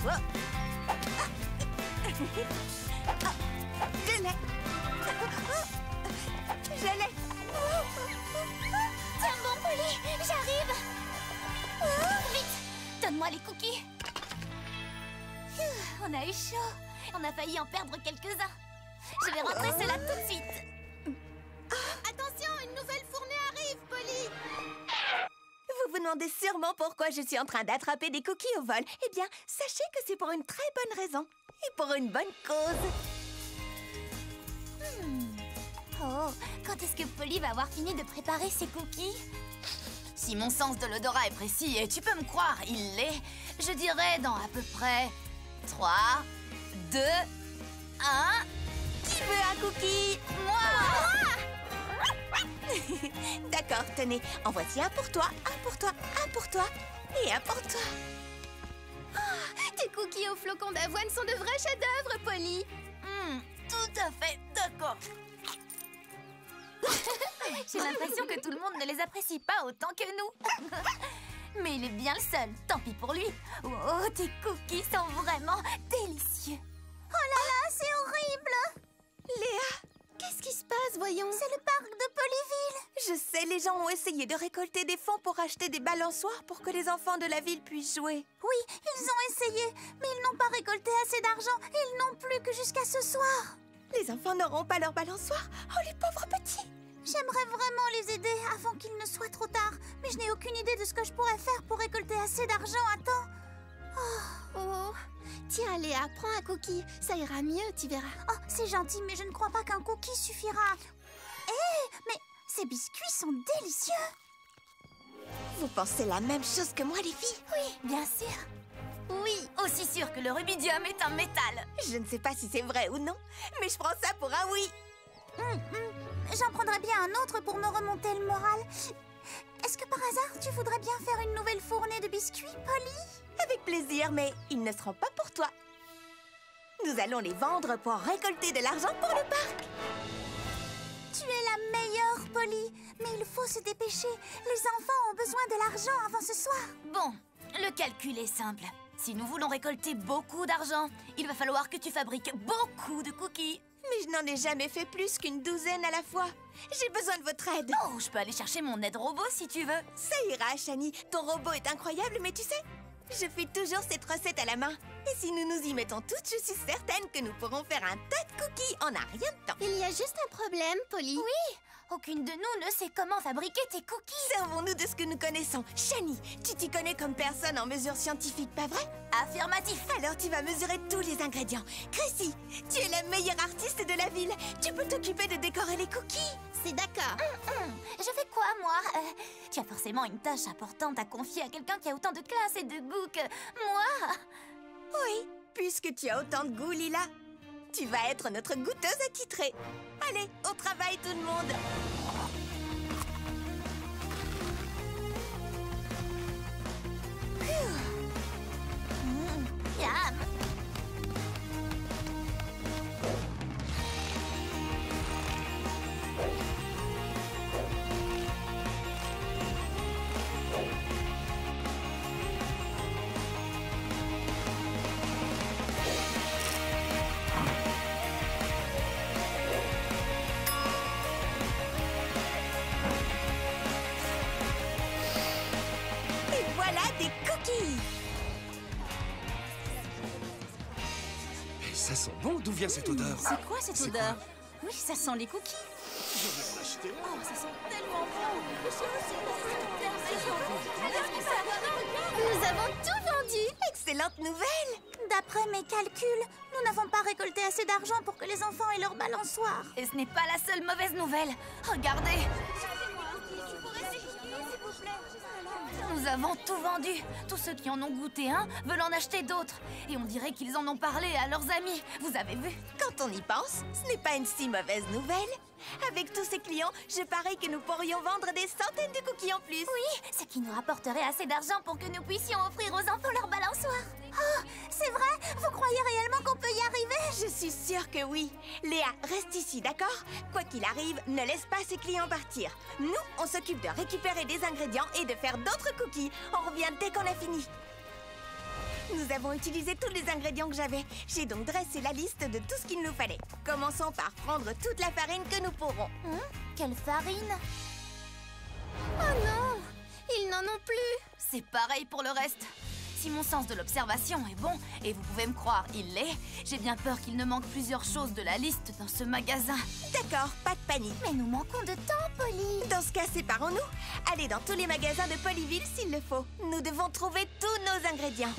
Je l'ai. Je l'ai. Tiens bon, Polly, j'arrive. Vite, donne-moi les cookies. On a eu chaud. On a failli en perdre quelques-uns. Je vais rentrer cela tout de suite. Attention, une nouvelle fournée arrive, Polly. Vous vous demandez sûrement pourquoi je suis en train d'attraper des cookies au vol. Eh bien, sachez que c'est pour une très bonne raison. Et pour une bonne cause. Oh, quand est-ce que Polly va avoir fini de préparer ses cookies? Si mon sens de l'odorat est précis, et tu peux me croire, il l'est, je dirais dans à peu près 3, 2, 1... Qui veut un cookie? Moi! D'accord, tenez. En voici un pour toi, un pour toi, un pour toi et un pour toi. Tes cookies aux flocons d'avoine sont de vrais chefs-d'œuvre, Polly. Tout à fait d'accord. J'ai l'impression que tout le monde ne les apprécie pas autant que nous. Mais il est bien le seul, tant pis pour lui. Oh, tes cookies sont vraiment délicieux. Oh là là, c'est horrible. Léa, Qu'est-ce qui se passe, voyons? C'est le parc de Polyville. je sais, les gens ont essayé de récolter des fonds pour acheter des balançoires pour que les enfants de la ville puissent jouer. Oui, ils ont essayé, mais ils n'ont pas récolté assez d'argent et ils n'ont plus que jusqu'à ce soir. Les enfants n'auront pas leur balançoire. Oh, les pauvres petits! J'aimerais vraiment les aider avant qu'il ne soit trop tard, mais je n'ai aucune idée de ce que je pourrais faire pour récolter assez d'argent à temps. Oh, tiens, Léa, prends un cookie. Ça ira mieux, tu verras. Oh, c'est gentil, mais je ne crois pas qu'un cookie suffira. Hé, mais ces biscuits sont délicieux. Vous pensez la même chose que moi, les filles? Oui, bien sûr. Oui, aussi sûr que le rubidium est un métal. Je ne sais pas si c'est vrai ou non, mais je prends ça pour un oui. J'en prendrais bien un autre pour me remonter le moral. Est-ce que par hasard, tu voudrais bien faire une nouvelle fournée de biscuits, Polly? Avec plaisir, mais ils ne seront pas pour toi. Nous allons les vendre pour récolter de l'argent pour le parc. Tu es la meilleure, Polly. Mais il faut se dépêcher. Les enfants ont besoin de l'argent avant ce soir. Bon, le calcul est simple. Si nous voulons récolter beaucoup d'argent, il va falloir que tu fabriques beaucoup de cookies. Mais je n'en ai jamais fait plus qu'une douzaine à la fois. J'ai besoin de votre aide. Oh, je peux aller chercher mon aide robot si tu veux. Ça ira, Shani. Ton robot est incroyable, mais tu sais, je fais toujours cette recette à la main. Et si nous nous y mettons toutes, je suis certaine que nous pourrons faire un tas de cookies en un rien de temps. Il y a juste un problème, Polly. Oui, aucune de nous ne sait comment fabriquer tes cookies. Servons-nous de ce que nous connaissons. Shani, tu t'y connais comme personne en mesure scientifique, pas vrai? Affirmatif. Alors tu vas mesurer tous les ingrédients. Chrissy, tu es la meilleure artiste de la ville. Tu peux t'occuper de décorer les cookies. C'est d'accord. Je fais quoi, moi? Tu as forcément une tâche importante à confier à quelqu'un qui a autant de classe et de goût que moi. Oui, puisque tu as autant de goût, Lila. Tu vas être notre goûteuse attitrée. Allez, au travail tout le monde. Yam. Et voilà des cookies. Mais ça sent bon, d'où vient cette odeur? C'est quoi cette C'est odeur? Oui, ça sent les cookies. Oh, ça sent tellement bon. Nous avons tout vendu. Excellente nouvelle. D'après mes calculs, nous n'avons pas récolté assez d'argent pour que les enfants aient leur balançoire. Et ce n'est pas la seule mauvaise nouvelle. Regardez. Nous avons tout vendu. Tous ceux qui en ont goûté un veulent en acheter d'autres. Et on dirait qu'ils en ont parlé à leurs amis. Vous avez vu? Quand on y pense, ce n'est pas une si mauvaise nouvelle. Avec tous ces clients, je parie que nous pourrions vendre des centaines de cookies en plus. Oui, ce qui nous rapporterait assez d'argent pour que nous puissions offrir aux enfants leur balançoire. Oh, c'est vrai? Vous croyez réellement qu'on peut y arriver? Je suis sûre que oui. Léa, reste ici, d'accord? Quoi qu'il arrive, ne laisse pas ces clients partir. Nous, on s'occupe de récupérer des ingrédients et de faire d'autres cookies. On revient dès qu'on a fini. Nous avons utilisé tous les ingrédients que j'avais. J'ai donc dressé la liste de tout ce qu'il nous fallait. Commençons par prendre toute la farine que nous pourrons. Quelle farine? Oh non! Ils n'en ont plus! C'est pareil pour le reste. Si mon sens de l'observation est bon, et vous pouvez me croire, il l'est, j'ai bien peur qu'il ne manque plusieurs choses de la liste dans ce magasin. D'accord, pas de panique. Mais nous manquons de temps, Polly. Dans ce cas, séparons-nous. Allez dans tous les magasins de Polyville s'il le faut. Nous devons trouver tous nos ingrédients.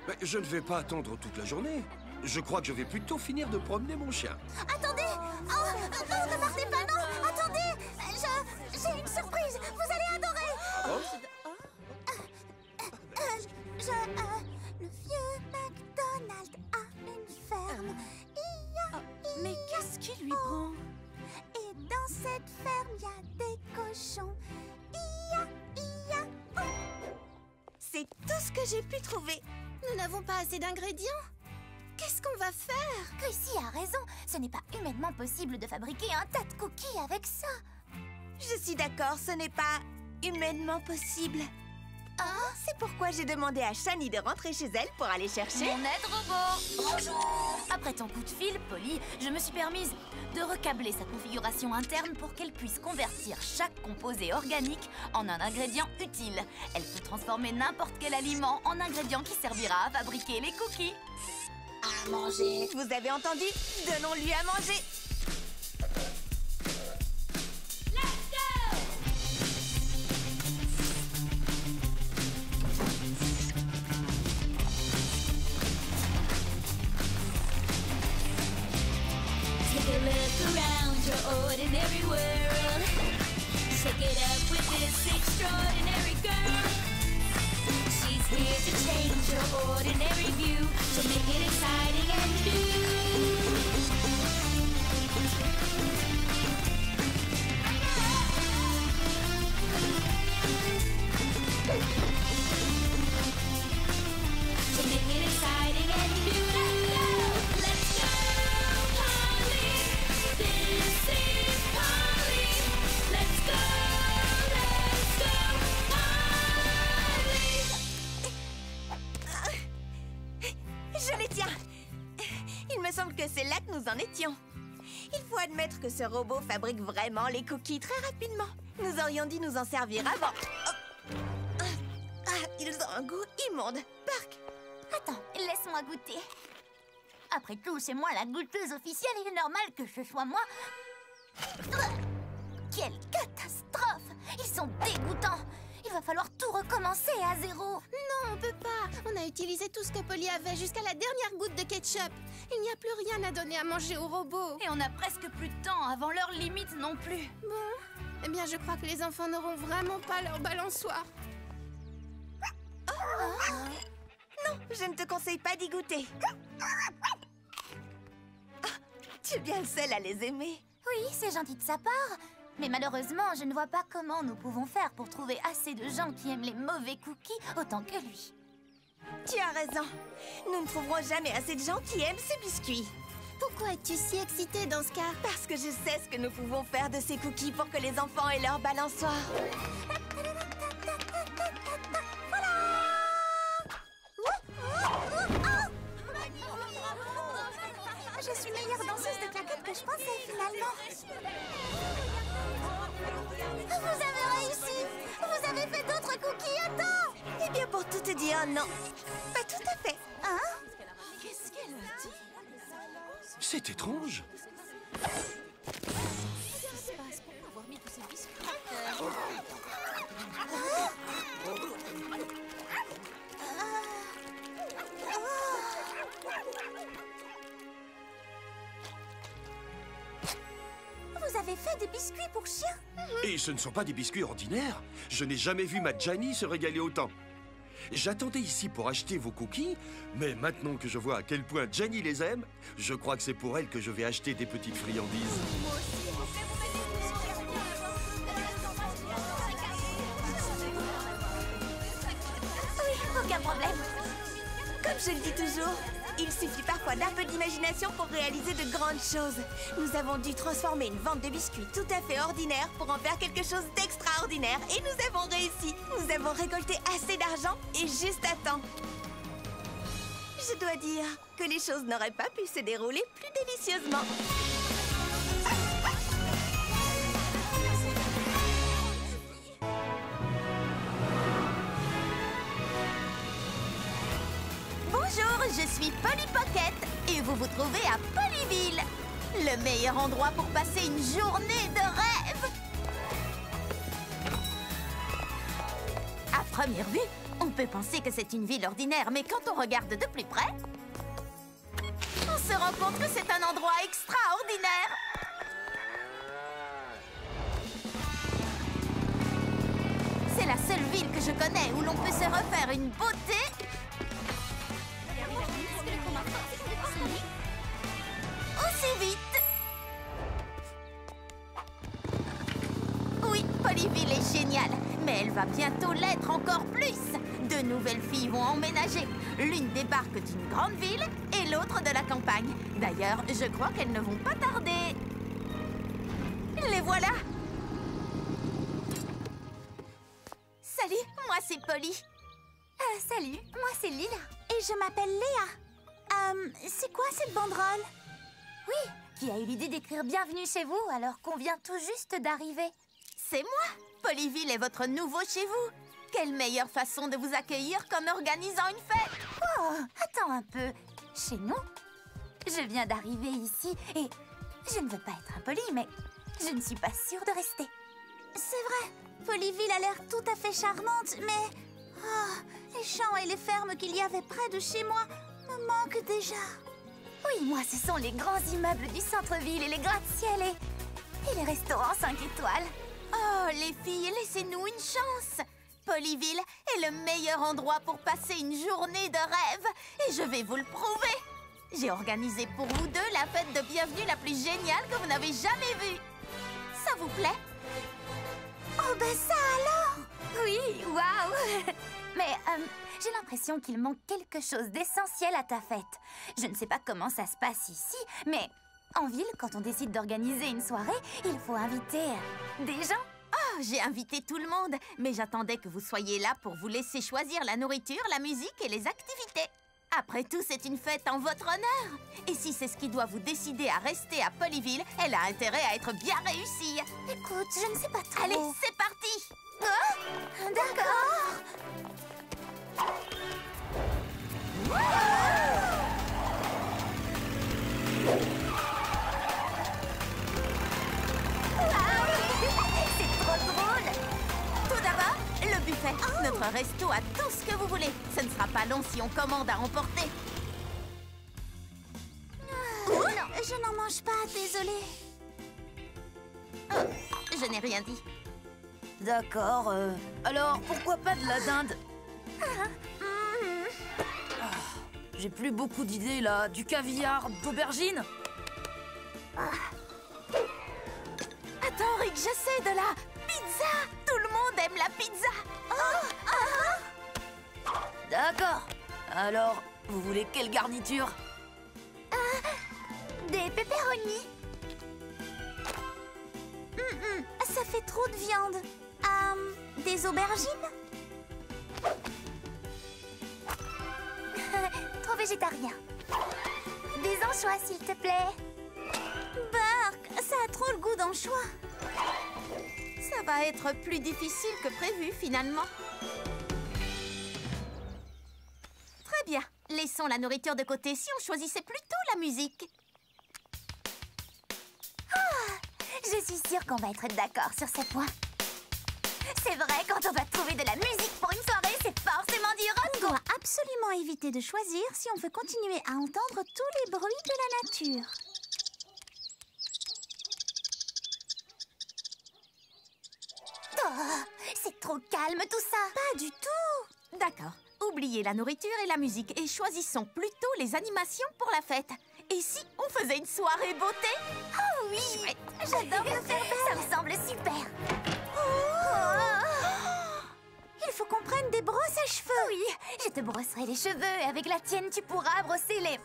Mais je ne vais pas attendre toute la journée. Je crois que je vais plutôt finir de promener mon chien. Attendez! Oh, non, ne partez pas, non! Attendez! J'ai une surprise! Vous allez adorer! Le vieux McDonald a une ferme. Mais qu'est-ce qui lui prend? Et dans cette ferme, il y a des cochons. C'est tout ce que j'ai pu trouver. Nous n'avons pas assez d'ingrédients. Qu'est-ce qu'on va faire? Chrissy a raison. Ce n'est pas humainement possible de fabriquer un tas de cookies avec ça. Je suis d'accord, ce n'est pas humainement possible. C'est pourquoi j'ai demandé à Shani de rentrer chez elle pour aller chercher. Mon aide robot! Bonjour! Après ton coup de fil, Polly, je me suis permise de recabler sa configuration interne pour qu'elle puisse convertir chaque composé organique en un ingrédient utile. Elle peut transformer n'importe quel aliment en ingrédient qui servira à fabriquer les cookies. À manger. Vous avez entendu? Donnons-lui à manger. Around your ordinary world, shake it up with this extraordinary girl. She's here to change your ordinary view, to make it exciting and new. To make it exciting and new. Let's go, Polly. This is Polly. Let's go, Polly. Je les tiens. Il me semble que c'est là que nous en étions. Il faut admettre que ce robot fabrique vraiment les cookies très rapidement. Nous aurions dû nous en servir avant. Ils ont un goût immonde. Park. Attends, laisse-moi goûter. Après tout, c'est moi la goûteuse officielle. Il est normal que ce soit moi. Quelle catastrophe! Ils sont dégoûtants. Il va falloir tout recommencer à zéro. Non, on peut pas. On a utilisé tout ce que Polly avait jusqu'à la dernière goutte de ketchup. Il n'y a plus rien à donner à manger au robot. Et on n'a presque plus de temps avant l'heure limite non plus. Bon, eh bien, je crois que les enfants n'auront vraiment pas leur balançoire. Non, je ne te conseille pas d'y goûter. Tu es bien le seul à les aimer. Oui, c'est gentil de sa part. Mais malheureusement, je ne vois pas comment nous pouvons faire pour trouver assez de gens qui aiment les mauvais cookies autant que lui. Tu as raison. Nous ne trouverons jamais assez de gens qui aiment ces biscuits. Pourquoi es-tu si excitée dans ce cas? Parce que je sais ce que nous pouvons faire de ces cookies pour que les enfants aient leur balançoire. Je suis meilleure danseuse de claquettes que je pensais finalement. Vous avez réussi! Vous avez fait d'autres cookies à temps! Eh bien, pour tout te dire, non. Pas tout à fait. Hein? Qu'est-ce qu'elle a dit? C'est étrange. fait des biscuits pour chiens? Et ce ne sont pas des biscuits ordinaires. Je n'ai jamais vu ma Gianni se régaler autant. J'attendais ici pour acheter vos cookies, mais maintenant que je vois à quel point Gianni les aime, je crois que c'est pour elle que je vais acheter des petites friandises. Oui, aucun problème. Comme je le dis toujours, il suffit parfois d'un peu d'imagination pour réaliser de grandes choses. Nous avons dû transformer une vente de biscuits tout à fait ordinaire pour en faire quelque chose d'extraordinaire et nous avons réussi. Nous avons récolté assez d'argent et juste à temps. Je dois dire que les choses n'auraient pas pu se dérouler plus délicieusement. Bonjour, je suis Polly Pocket et vous vous trouvez à Polyville, le meilleur endroit pour passer une journée de rêve. À première vue, on peut penser que c'est une ville ordinaire, mais quand on regarde de plus près, on se rend compte que c'est un endroit extraordinaire. C'est la seule ville que je connais où l'on peut se refaire une beauté aussi vite. Oui, Polyville est géniale, mais elle va bientôt l'être encore plus. Deux nouvelles filles vont emménager. L'une débarque d'une grande ville et l'autre de la campagne. D'ailleurs, je crois qu'elles ne vont pas tarder. Les voilà. Salut, moi c'est Polly. Salut, moi c'est Lila. Et je m'appelle Léa. C'est quoi cette banderole? Oui, qui a eu l'idée d'écrire bienvenue chez vous alors qu'on vient tout juste d'arriver? C'est moi. Polyville est votre nouveau chez vous. Quelle meilleure façon de vous accueillir qu'en organisant une fête. Oh, attends un peu. Chez nous? Je viens d'arriver ici et je ne veux pas être impolie, mais je ne suis pas sûre de rester. C'est vrai, Polyville a l'air tout à fait charmante, mais... les champs et les fermes qu'il y avait près de chez moi me manquent déjà. Oui, moi, ce sont les grands immeubles du centre-ville et les gratte-ciel et les restaurants 5 étoiles. Oh, les filles, laissez-nous une chance. Polyville est le meilleur endroit pour passer une journée de rêve et je vais vous le prouver. J'ai organisé pour vous deux la fête de bienvenue la plus géniale que vous n'avez jamais vue. Ça vous plaît? Oh, ben ça alors! Oui, waouh! Mais j'ai l'impression qu'il manque quelque chose d'essentiel à ta fête. Je ne sais pas comment ça se passe ici, mais en ville, quand on décide d'organiser une soirée, il faut inviter des gens. Oh, j'ai invité tout le monde, mais j'attendais que vous soyez là pour vous laisser choisir la nourriture, la musique et les activités. Après tout, c'est une fête en votre honneur. Et si c'est ce qui doit vous décider à rester à Polyville, elle a intérêt à être bien réussie. Écoute, je ne sais pas trop. Allez, c'est parti! Oh, d'accord. C'est trop drôle. Tout d'abord, le buffet. Notre resto a tout ce que vous voulez. Ce ne sera pas long si on commande à emporter. Non, je n'en mange pas, désolée. Je n'ai rien dit. D'accord, alors pourquoi pas de la dinde? J'ai plus beaucoup d'idées là. Du caviar, d'aubergine? Attends, Rick, je sais, de la pizza. Tout le monde aime la pizza. D'accord. Alors, vous voulez quelle garniture? Des pepperonis. Ça fait trop de viande. Des aubergines? Trop végétarien. Des anchois, s'il te plaît. Bark, ça a trop le goût d'anchois. Ça va être plus difficile que prévu, finalement. Très bien. Laissons la nourriture de côté si on choisissait plutôt la musique. Je suis sûre qu'on va être d'accord sur ce point. C'est vrai, quand on va trouver de la musique pour une soirée, c'est forcément du rock. On doit absolument éviter de choisir si on veut continuer à entendre tous les bruits de la nature. C'est trop calme tout ça. Pas du tout. D'accord. Oubliez la nourriture et la musique et choisissons plutôt les animations pour la fête. Et si on faisait une soirée beauté? Oh oui, j'adore me faire belle. Ça me semble super. Il faut qu'on prenne des brosses à cheveux. Oui, je te brosserai les cheveux et avec la tienne, tu pourras brosser les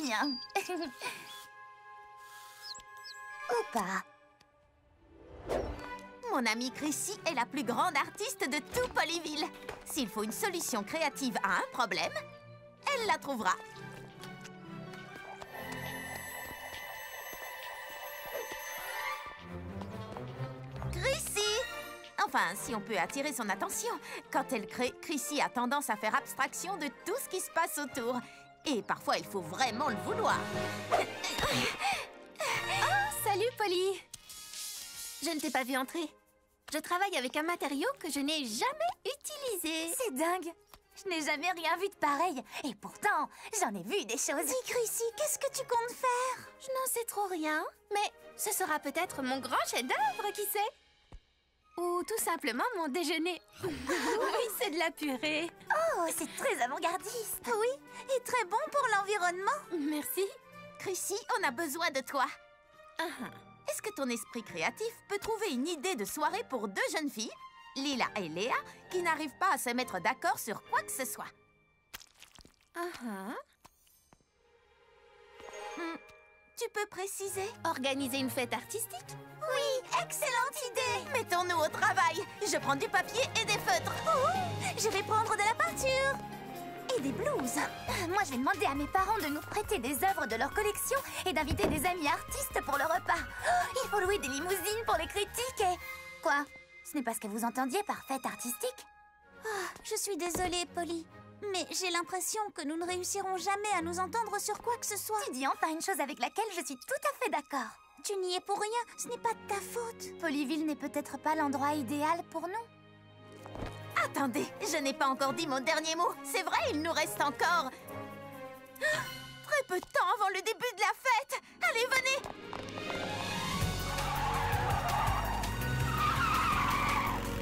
miens. Ou pas. Mon amie Chrissy est la plus grande artiste de tout Polyville. S'il faut une solution créative à un problème, elle la trouvera. Chrissy! Enfin, si on peut attirer son attention. Quand elle crée, Chrissy a tendance à faire abstraction de tout ce qui se passe autour. Et parfois, il faut vraiment le vouloir. Salut, Polly. Je ne t'ai pas vu entrer. Je travaille avec un matériau que je n'ai jamais utilisé. C'est dingue. Je n'ai jamais rien vu de pareil. Et pourtant, j'en ai vu des choses. Dis, Chrissy, qu'est-ce que tu comptes faire? Je n'en sais trop rien, mais ce sera peut-être mon grand chef-d'œuvre, qui sait? Ou tout simplement mon déjeuner. Oui, c'est de la purée. Oh, c'est très avant-gardiste. Oui, et très bon pour l'environnement. Merci. Chrissy, on a besoin de toi. Est-ce que ton esprit créatif peut trouver une idée de soirée pour deux jeunes filles, Lila et Léa, qui n'arrivent pas à se mettre d'accord sur quoi que ce soit? Tu peux préciser? Organiser une fête artistique? Oui, excellente idée. Mettons-nous au travail. Je prends du papier et des feutres. Je vais prendre de la peinture. Et des blouses. Moi, je vais demander à mes parents de nous prêter des œuvres de leur collection et d'inviter des amis artistes pour le repas. Il faut louer des limousines pour les critiques et... Quoi? Ce n'est pas ce que vous entendiez par fête artistique? Je suis désolée, Polly. Mais j'ai l'impression que nous ne réussirons jamais à nous entendre sur quoi que ce soit. Tu dis enfin une chose avec laquelle je suis tout à fait d'accord. Tu n'y es pour rien, ce n'est pas de ta faute. Polyville n'est peut-être pas l'endroit idéal pour nous. Attendez, je n'ai pas encore dit mon dernier mot. C'est vrai, il nous reste encore... très peu de temps avant le début de la fête. Allez, venez!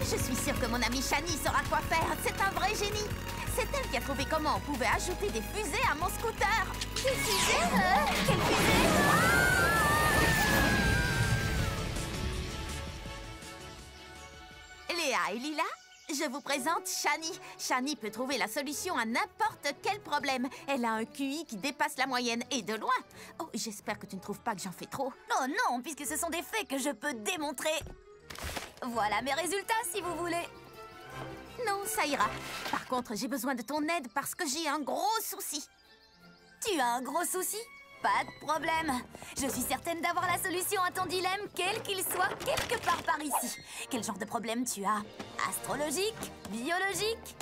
Je suis sûre que mon amie Shani saura quoi faire. C'est un vrai génie. C'est elle qui a trouvé comment on pouvait ajouter des fusées à mon scooter. Des fusées? Quelle fusée? Léa et Lila, je vous présente Shani. Shani peut trouver la solution à n'importe quel problème. Elle a un QI qui dépasse la moyenne et de loin. Oh, j'espère que tu ne trouves pas que j'en fais trop. Oh non, puisque ce sont des faits que je peux démontrer. Voilà mes résultats, si vous voulez. Non, ça ira. Par contre, j'ai besoin de ton aide parce que j'ai un gros souci. Tu as un gros souci? Pas de problème. Je suis certaine d'avoir la solution à ton dilemme, quel qu'il soit, quelque part par ici. Quel genre de problème tu as? Astrologique? Biologique?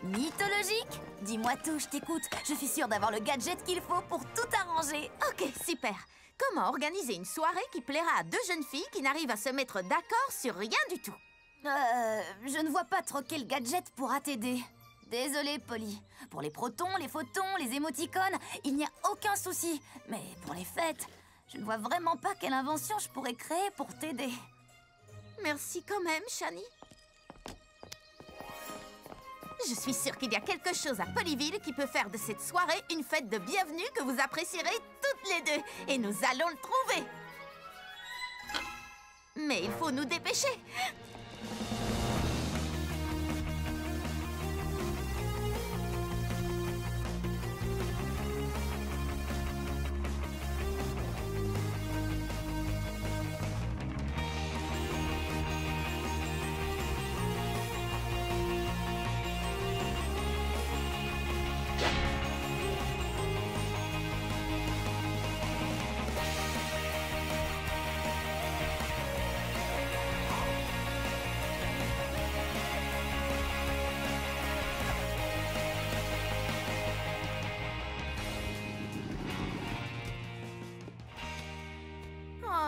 Mythologique? Dis-moi tout, je t'écoute. Je suis sûre d'avoir le gadget qu'il faut pour tout arranger. Ok, super. Comment organiser une soirée qui plaira à deux jeunes filles qui n'arrivent à se mettre d'accord sur rien du tout? Je ne vois pas trop quel gadget pourra t'aider. Désolée, Polly. Pour les protons, les photons, les émoticônes, il n'y a aucun souci. Mais pour les fêtes, je ne vois vraiment pas quelle invention je pourrais créer pour t'aider. Merci quand même, Shani. Je suis sûre qu'il y a quelque chose à Polyville qui peut faire de cette soirée une fête de bienvenue que vous apprécierez toutes les deux. Et nous allons le trouver. Mais il faut nous dépêcher.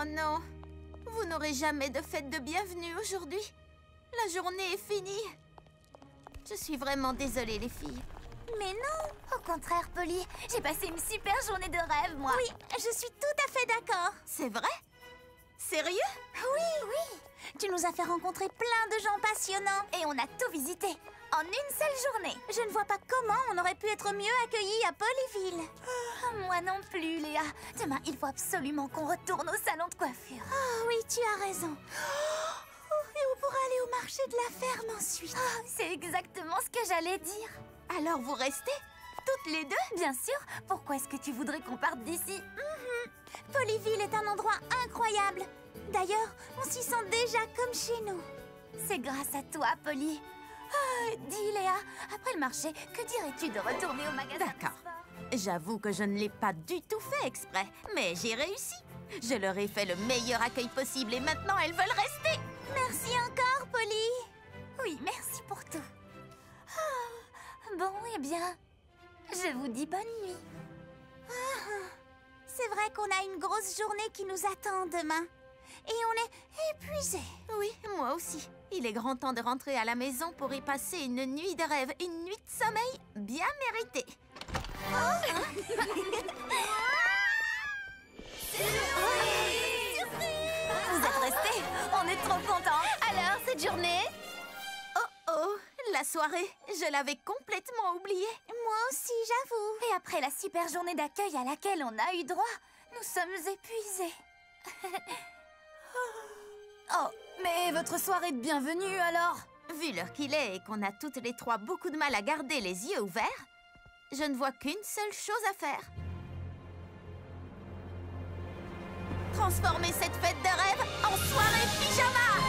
Oh non, vous n'aurez jamais de fête de bienvenue aujourd'hui. La journée est finie. Je suis vraiment désolée, les filles. Mais non, au contraire, Polly, j'ai passé une super journée de rêve, moi. Oui, je suis tout à fait d'accord. C'est vrai? Sérieux? Oui, oui. Tu nous as fait rencontrer plein de gens passionnants. Et on a tout visité, en une seule journée. Je ne vois pas comment on aurait pu être mieux accueillis à Polyville. Moi non plus, Léa. Demain, il faut absolument qu'on retourne au salon de coiffure. Oh oui, tu as raison. Et on pourra aller au marché de la ferme ensuite. Oh, c'est exactement ce que j'allais dire. Alors vous restez? Toutes les deux? Bien sûr. Pourquoi est-ce que tu voudrais qu'on parte d'ici? Polyville est un endroit incroyable. D'ailleurs, on s'y sent déjà comme chez nous. C'est grâce à toi, Polly. Dis, Léa, après le marché, que dirais-tu de retourner au magasin? D'accord. J'avoue que je ne l'ai pas du tout fait exprès, mais j'ai réussi. Je leur ai fait le meilleur accueil possible et maintenant elles veulent rester. Merci encore, Polly. Oui, merci pour tout. Bon, eh bien, je vous dis bonne nuit. C'est vrai qu'on a une grosse journée qui nous attend demain. Et on est épuisés. Oui, moi aussi. Il est grand temps de rentrer à la maison pour y passer une nuit de rêve, une nuit de sommeil bien méritée. Vous êtes restés? On est trop contents. Alors, cette journée? Oh, la soirée, je l'avais complètement oubliée. Moi aussi, j'avoue. Et après la super journée d'accueil à laquelle on a eu droit, nous sommes épuisés. Oh, mais votre soirée de bienvenue, alors? Vu l'heure qu'il est et qu'on a toutes les trois beaucoup de mal à garder les yeux ouverts, je ne vois qu'une seule chose à faire. Transformer cette fête de rêve en soirée pyjama!